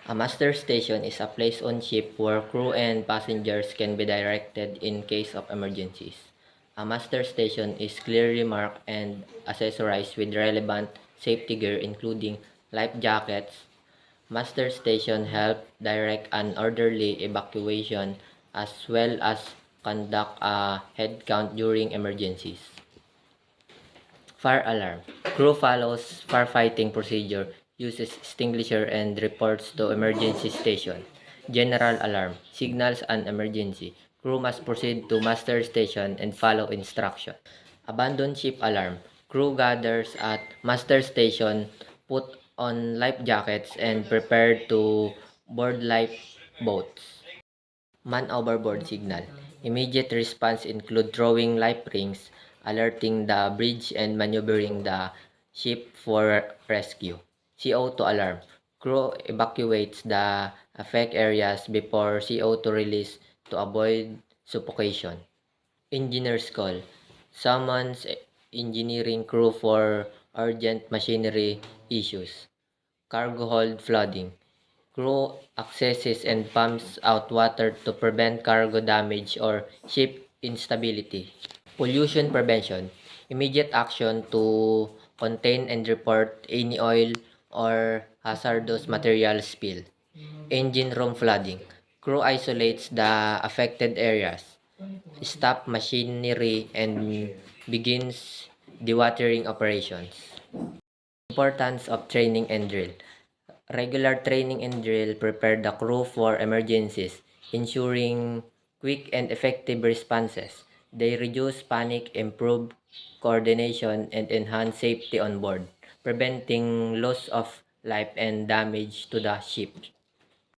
A master station is a place on ship where crew and passengers can be directed in case of emergencies. A master station is clearly marked and accessorized with relevant safety gear including life jackets. Master station help direct an orderly evacuation as well as conduct a head count during emergencies. Fire alarm. Crew follows firefighting procedure, uses extinguisher and reports to emergency station. General alarm. Signals an emergency. Crew must proceed to master station and follow instruction. Abandoned ship alarm. Crew gathers at master station, put on life jackets and prepare to board life boats. Man overboard signal. Immediate response include throwing life rings, alerting the bridge and maneuvering the ship for rescue. CO2 alarm. Crew evacuates the affect areas before CO2 release to avoid suffocation. Engineer's call. Summons engineering crew for urgent machinery issues. Cargo hold flooding. Crew accesses and pumps out water to prevent cargo damage or ship instability. Pollution prevention. Immediate action to contain and report any oil or hazardous material spill. Engine room flooding. Crew isolates the affected areas, stop machinery, and begins dewatering operations. Importance of training and drill. Regular training and drill prepare the crew for emergencies, ensuring quick and effective responses. They reduce panic, improve coordination, and enhance safety on board, preventing loss of life and damage to the ship.